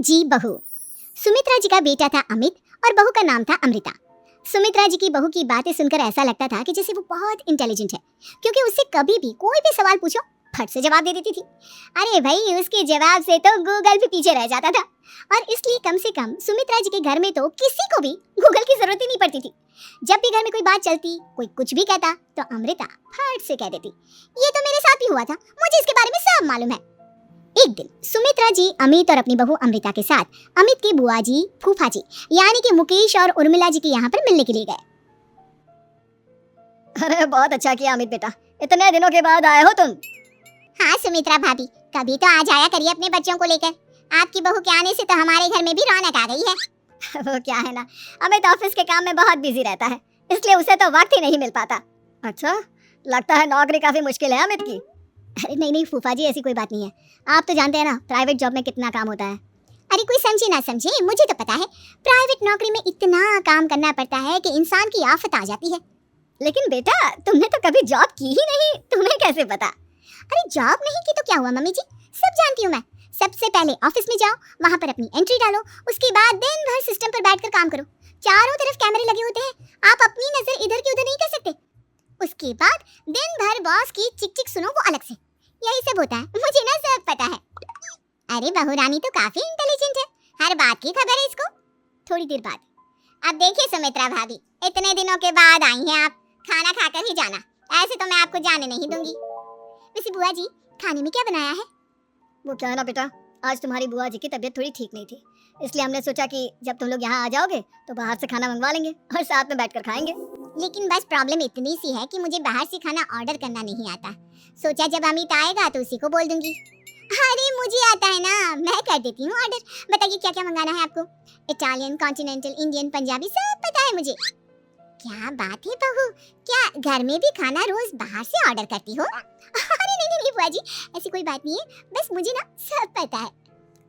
जी बहू। सुमित्रा जी का बेटा था अमित और बहू का नाम था अमृता। सुमित्रा जी की बहू की बातें सुनकर ऐसा लगता था कि जैसे वो बहुत इंटेलिजेंट है, क्योंकि उससे कभी भी कोई भी सवाल पूछो फट से जवाब दे देती थी। अरे भाई, उसके जवाब से तो गूगल भी पीछे रह जाता था। और इसलिए कम से कम सुमित्रा जी के घर में तो किसी को भी गूगल की जरूरत ही नहीं पड़ती थी। जब भी घर में कोई बात चलती, कोई कुछ भी कहता, तो अमृता फट से कह देती, ये तो मेरे साथ भी हुआ था, मुझे इसके बारे में सब मालूम है। एक दिन सुमित्रा जी अमित और अपनी बहू अमृता के साथ अमित की बुआ जी, फूफा जी यानी कि मुकेश और उर्मिला जी के यहाँ पर मिलने के लिए गए। अरे बहुत अच्छा किया अमित बेटा, इतने दिनों के बाद आए हो तुम। हाँ सुमित्रा भाभी, कभी तो आ जाया करिए अपने बच्चों को लेकर। आपकी बहू के आने से तो हमारे घर में भी रौनक आ गई है। वो क्या है ना, अमित ऑफिस के काम में बहुत बिजी रहता है, इसलिए उसे तो वक्त ही नहीं मिल पाता। अच्छा, लगता है नौकरी काफी मुश्किल है अमित की। अरे नहीं फूफा जी, ऐसी कोई बात नहीं है। आप तो जानते हैं ना प्राइवेट जॉब में कितना काम होता है। अरे कोई समझे ना समझे, मुझे तो पता है प्राइवेट नौकरी में इतना काम करना पड़ता है कि इंसान की आफत आ जाती है। लेकिन बेटा, तुमने तो कभी जॉब की ही नहीं, तुम्हें कैसे पता? अरे जॉब नहीं की तो क्या हुआ मम्मी जी, सब जानती हूँ मैं। सबसे पहले ऑफिस में जाओ, वहाँ पर अपनी एंट्री डालो, उसके बाद दिन भर सिस्टम पर बैठकर काम करो। चारों तरफ कैमरे लगे होते हैं, आप अपनी नजर इधर की उधर नहीं कर सकते। उसके बाद दिन भर बॉस की चिक चिक सुनो, वो अलग से। यही सब होता है, मुझे ना सब पता है। अरे बहू रानी तो काफी इंटेलिजेंट है, हर बात की खबर है इसको। थोड़ी देर बाद, अब देखिए सुमित्रा भाभी, इतने दिनों के बाद आई हैं आप, खाना खाकर ही जाना, ऐसे तो मैं आपको जाने नहीं दूंगी। वैसे बुआ जी, खाने में क्या बनाया है? वो क्या है ना बेटा, आज तुम्हारी बुआ जी की तबीयत थोड़ी ठीक नहीं थी, इसलिए हमने सोचा कि जब तुम लोग यहाँ आ जाओगे तो बाहर से खाना मंगवा लेंगे और साथ में बैठकर खाएंगे। लेकिन बस प्रॉब्लम इतनी सी है कि मुझे बाहर से खाना ऑर्डर करना नहीं आता। सोचा जब अमित आएगा तो उसी को बोल दूंगी। अरे मुझे आता है ना, मैं कर देती हूँ ऑर्डर। बताइए क्या क्या मंगाना है आपको? इटालियन, कॉन्टिनेंटल, इंडियन, पंजाबी, सब पता है मुझे। क्या बात है बहू, क्या घर में भी खाना रोज बाहर से ऑर्डर करती हो? अरे नहीं बुआ जी, ऐसी कोई बात नहीं है, बस मुझे ना सब पता है।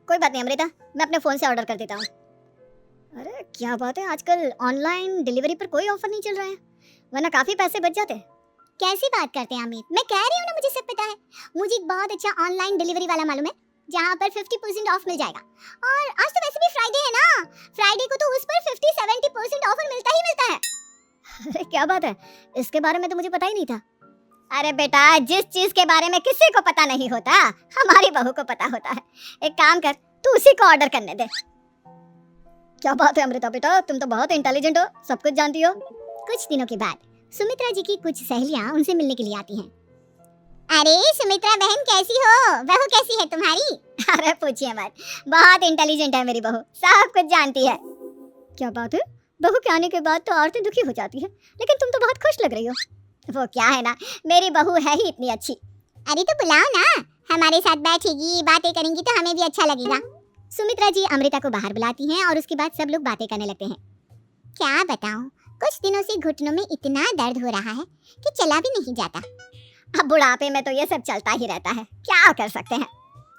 कोई बात नहीं अमृता, मैं अपने फोन से ऑर्डर कर देता हूँ। अरे क्या बात है, आजकल ऑनलाइन डिलीवरी पर कोई ऑफर नहीं चल रहा है, वरना काफी पैसे बच जाते। कैसी बात करते हैं अमित, मैं कह रही हूँ ना मुझे सब पता है। मुझे एक बहुत अच्छा ऑनलाइन डिलीवरी वाला मालूम है, जहाँ पर 50% ऑफ मिल जाएगा। और आज तो वैसे भी फ्राइडे है ना, फ्राइडे को तो उस पर 50-70% ऑफर मिलता ही मिलता है। अरे क्या बात है, इसके बारे में तो मुझे पता ही नहीं था। अरे बेटा, जिस चीज के बारे में किसी को पता नहीं होता, हमारी बहू को पता होता है। एक काम कर, तू उसी को ऑर्डर करने दे। क्या बात है अमृता बेटा, तुम तो बहुत इंटेलिजेंट हो, सब कुछ जानती हो। कुछ दिनों के बाद सुमित्रा जी की कुछ सहेलियां उनसे मिलने के लिए आती हैं। अरे सुमित्रा बहन कैसी हो, बहू कैसी है तुम्हारी? अरे पूछिए मत, बहुत इंटेलिजेंट है मेरी बहू, सब कुछ जानती है। क्या बात है, बहू के आने के बाद तो औरतें दुखी हो जाती है, लेकिन तुम तो बहुत खुश लग रही हो। वो क्या है ना, मेरी बहू है ही इतनी अच्छी। अरे तो बुलाओ ना, हमारे साथ बैठेगी, बातें करेंगी तो हमें भी अच्छा लगेगा। सुमित्रा जी अमृता को बाहर बुलाती हैं और उसके बाद सब लोग बातें करने लगते हैं। क्या बताऊं, कुछ दिनों से घुटनों में इतना दर्द हो रहा है कि चला भी नहीं जाता। अब बुढ़ापे में तो ये सब चलता ही रहता है, क्या कर सकते हैं।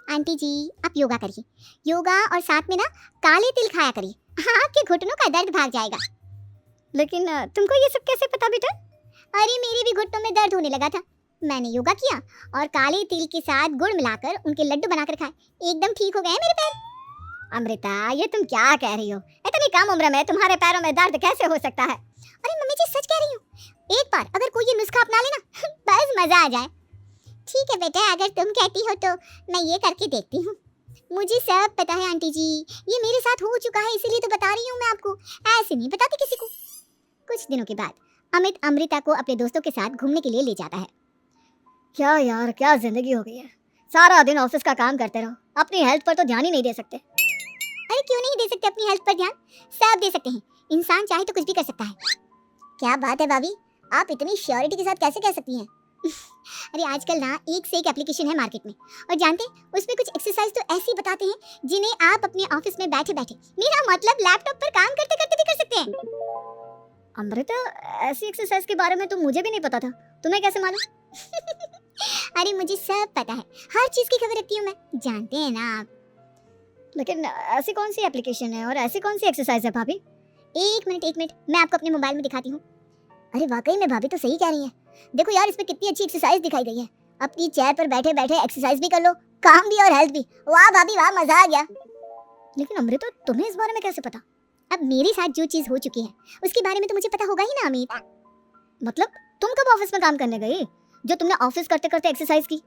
आंटी जी आप योगा करिए, योगा और साथ में ना काले तिल खाया करिए, आपके घुटनों का दर्द भाग जाएगा। लेकिन तुमको ये सब कैसे पता बेटा? अरे मेरे भी घुटनों में दर्द होने लगा था, मैंने योगा किया और काले तिल के साथ गुड़ मिलाकर उनके लड्डू बनाकर खाए, एकदम ठीक हो गए मेरे पैर। अमृता ये तुम क्या कह रही हो, इतनी कम उम्र में तुम्हारे पैरों में दर्द कैसे हो सकता है? अरे मम्मी जी सच कह रही हूँ, एक बार अगर कोई ये नुस्खा अपना लेना बस मजा आ जाए। ठीक है बेटा, अगर तुम कहती हो तो मैं ये करके देखती हूँ। मुझे सब पता है आंटी जी, ये मेरे साथ हो चुका है, इसीलिए तो बता रही हूँ मैं आपको, ऐसे नहीं बताती किसी को। कुछ दिनों के बाद अमित अमृता को अपने दोस्तों के साथ घूमने के लिए ले जाता है। क्या यार, क्या जिंदगी हो गई है, सारा दिन ऑफिस का काम करते रहो, अपनी हेल्थ पर तो ध्यान ही नहीं दे सकते। अरे क्यों नहीं दे सकते अपनी हेल्थ पर ध्यान, सब दे सकते हैं, इंसान चाहे तो कुछ भी कर सकता है। क्या बात है भाभी, आप इतनी श्योरिटी के साथ कैसे कह सकती हैं? अरे आजकल ना एक से एक एप्लीकेशन है मार्केट में, और जानते उसमें कुछ एक्सरसाइज तो ऐसी बताते हैं जिन्हें आप अपने ऑफिस में बैठे बैठे, मेरा मतलब लैपटॉप पर काम करते करते भी कर सकते हैं। अमृता ऐसी एक्सरसाइज के बारे में तो मुझे भी नहीं पता था, तुम्हें कैसे मालूम? अरे मुझे सब पता है, हर चीज की खबर रखती हूँ मैं, जानते हैं ना आप। लेकिन ऐसी कौन सी एप्लीकेशन है और ऐसी कौन सी एक्सरसाइज है भाभी? एक मिनट, मैं आपको अपने मोबाइल में दिखाती हूँ। अरे वाकई में भाभी तो सही कह रही हैं, देखो यार इसमें कितनी अच्छी एक्सरसाइज दिखाई गई है, अपनी चेयर पर बैठे बैठे एक्सरसाइज भी कर लो, काम भी और हेल्थ भी। वाह भाभी वाह, मजा आ गया। लेकिन अमृता तुम्हें इस बारे में कैसे पता? अब मेरे साथ जो चीज हो चुकी है उसके बारे में तो मुझे पता होगा ही ना अमित। मतलब तुम कब ऑफिस में काम करने गई जो तुमने ऑफिस करते करते एक्सरसाइज की?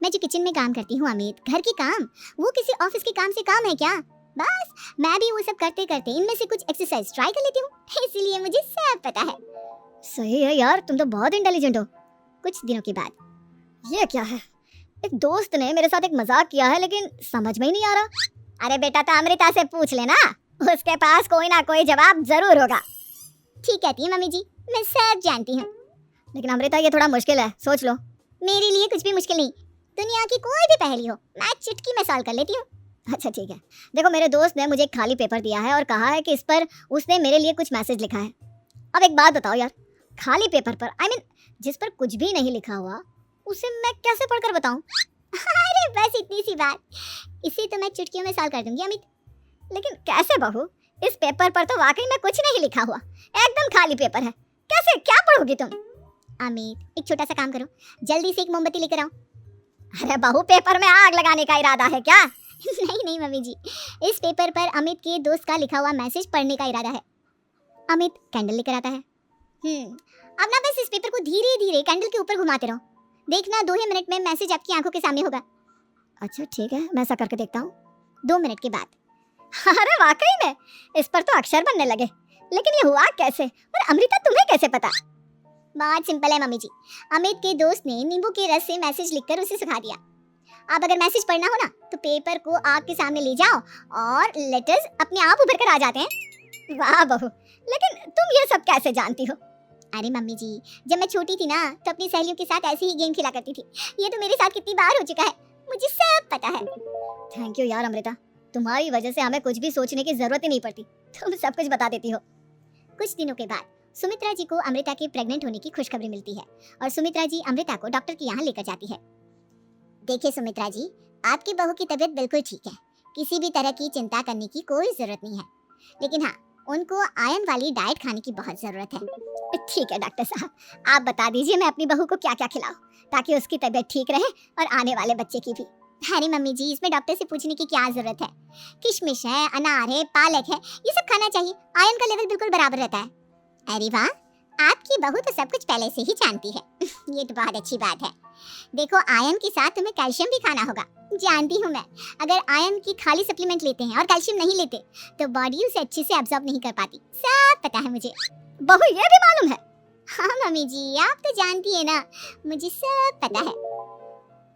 मैं जो किचन में काम करती हूँ अमित, घर के काम, वो किसी ऑफिस के काम से काम है क्या? बस मैं भी वो सब करते करते इनमें से कुछ एक्सरसाइज ट्राई कर लेती हूँ, इसलिए मुझे सब पता है। सही है यार, तुम तो बहुत इंटेलिजेंट हो। कुछ दिनों के बाद ये क्या है? एक दोस्त ने मेरे साथ एक मजाक किया है लेकिन समझ में ही नहीं आ रहा। अरे बेटा, तो अमृता से पूछ लेना, उसके पास कोई ना कोई जवाब जरूर होगा। ठीक कहती है मम्मी जी, मैं सब जानती हूँ। लेकिन अमृता ये थोड़ा मुश्किल है, सोच लो। मेरे लिए कुछ भी मुश्किल नहीं, दुनिया की कोई भी पहेली हो मैं चुटकी में सॉल्व कर लेती हूँ। अच्छा ठीक है, देखो मेरे दोस्त ने मुझे एक खाली पेपर दिया है और कहा है कि इस पर उसने मेरे लिए कुछ मैसेज लिखा है। अब एक बात बताओ यार, खाली पेपर पर जिस पर कुछ भी नहीं लिखा हुआ उसे मैं कैसे पढ़कर बताऊं? अरे बस इतनी सी बात, इसे तो मैं चुटकियों में सॉल्व कर दूंगी अमित। लेकिन कैसे बहू? इस पेपर पर तो वाकई में कुछ नहीं लिखा हुआ, एकदम खाली पेपर है, कैसे क्या पढ़ोगी तुम? अमित एक छोटा सा काम करो, जल्दी से एक मोमबत्ती लेकर आओ। अरे बहू, पेपर में आग लगाने का इरादा है क्या? नहीं मम्मी जी, इस पेपर पर अमित के दोस्त का लिखा हुआ मैसेज पढ़ने का इरादा है। अमित कैंडल लेकर आता है। अब ना बस इस पेपर को धीरे धीरे कैंडल के ऊपर घुमाते रहो, देखना 2 ही मिनट में मैसेज आपकी आंखों के सामने होगा। अच्छा ठीक है, मैं ऐसा करके देखता हूँ। 2 मिनट के बाद। अरे वाकई में इस पर तो अक्षर बनने लगे, लेकिन ये हुआ कैसे? और अमृता तुम्हें कैसे पता? बहुत सिंपल है मम्मी जी, अमित के दोस्त ने नींबू के रस से मैसेज लिखकर उसे सिखा दिया। अब अगर मैसेज पढ़ना हो ना तो पेपर को आग के सामने ले जाओ और लेटर्स अपने आप उभर कर आ जाते हैं। वाह बहू, लेकिन तुम ये सब कैसे जानती हो? अरे मम्मी जी, जब मैं छोटी थी ना तो अपनी सहेलियों के साथ ऐसे ही गेम खेला करती थी। ये तो मेरे साथ कितनी बार हो चुका है, मुझे सब पता है। थैंक यू यार अमृता, तुम्हारी वजह से हमें कुछ भी सोचने की जरूरत ही नहीं पड़ती, तुम सब कुछ बता देती हो। कुछ दिनों के बाद सुमित्रा जी को अमृता के प्रेग्नेंट होने की खुशखबरी मिलती है और सुमित्रा जी अमृता को डॉक्टर के यहाँ लेकर जाती है। देखिए सुमित्रा जी, आपकी बहू की तबीयत बिल्कुल ठीक है, किसी भी तरह की चिंता करने की कोई जरूरत नहीं है, लेकिन हाँ उनको आयरन वाली डाइट खाने की बहुत जरूरत है। ठीक है डॉक्टर साहब, आप बता दीजिए मैं अपनी बहू को क्या क्या खिलाऊं ताकि उसकी तबीयत ठीक रहे और आने वाले बच्चे की भी। अरे मम्मी जी, इसमें डॉक्टर से पूछने की क्या जरूरत है, किशमिश है, अनार है, पालक है, ये सब खाना चाहिए, आयरन का लेवल बिल्कुल बराबर रहता है। अरे वाह, आपकी बहू तो सब कुछ पहले से ही जानती है। ये तो बहुत अच्छी बात है। देखो आयरन के साथ तुम्हें कैल्शियम भी खाना होगा, जानती हूँ मैं, अगर आयरन की खाली सप्लीमेंट लेते हैं और कैल्शियम नहीं लेते तो बॉडी उसे अच्छे से एब्जॉर्ब नहीं कर पाती, सब पता है मुझे। बहू ये भी मालूम है? हाँ मम्मी जी, आप तो जानती है ना, मुझे सब पता है।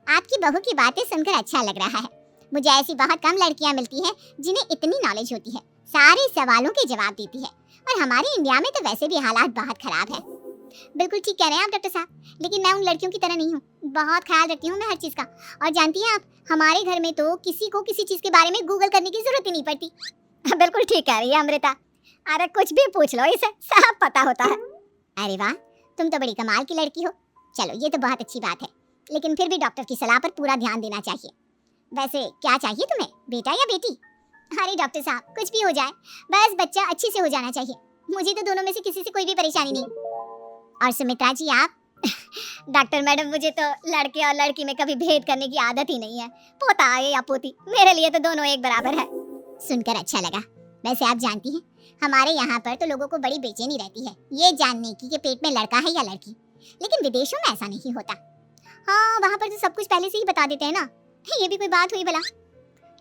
आपकी बहू की बातें सुनकर अच्छा लग रहा है, मुझे ऐसी बहुत कम लड़कियां मिलती हैं जिन्हें इतनी नॉलेज होती है, सारे सवालों के जवाब देती है, और हमारे इंडिया में तो वैसे भी हालात बहुत खराब है। बिल्कुल ठीक कह रहे हैं आप डॉक्टर साहब, लेकिन मैं उन लड़कियों की तरह नहीं हूँ, बहुत ख्याल रखती हूँ मैं हर चीज़ का। और जानती हैं आप, हमारे घर में तो किसी को किसी चीज़ के बारे में गूगल करने की जरूरत ही नहीं पड़ती। बिल्कुल ठीक कह रही है अमृता, अरे कुछ भी पूछ लो, इसे सब पता होता है। अरे वाह, तुम तो बड़ी कमाल की लड़की हो। चलो ये तो बहुत अच्छी बात है, लेकिन फिर भी डॉक्टर की सलाह पर पूरा ध्यान देना चाहिए। वैसे क्या चाहिए तुम्हें, बेटा या बेटी? अरे डॉक्टर साहब, कुछ भी हो जाए, बस बच्चा अच्छे से हो जाना चाहिए, मुझे तो दोनों में से किसी से कोई भी परेशानी नहीं। और सुमित्रा जी आप? डॉक्टर मैडम, मुझे तो लड़के और लड़की में कभी भेद करने की आदत ही नहीं है, पोता आए या पोती, मेरे लिए तो दोनों एक बराबर है। सुनकर अच्छा लगा। वैसे आप जानती हैं, हमारे यहाँ पर तो लोगों को बड़ी बेचैनी रहती है ये जानने की कि पेट में लड़का है या लड़की, लेकिन विदेशों में ऐसा नहीं होता। हाँ, वहाँ पर तो सब कुछ पहले से ही बता देते हैं ना, ये भी कोई बात हुई भला?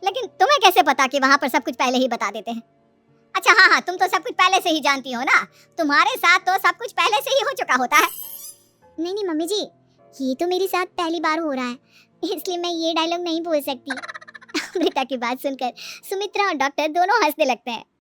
लेकिन तुम्हें कैसे पता कि वहाँ पर सब कुछ पहले ही बता देते हैं? अच्छा हाँ, तुम तो सब कुछ पहले से ही जानती हो ना, तुम्हारे साथ तो सब कुछ पहले से ही हो चुका होता है। नहीं मम्मी जी, ये तो मेरे साथ पहली बार हो रहा है, इसलिए मैं ये डायलॉग नहीं बोल सकती। अमृता की बात सुनकर सुमित्रा और डॉक्टर दोनों हंसने लगते हैं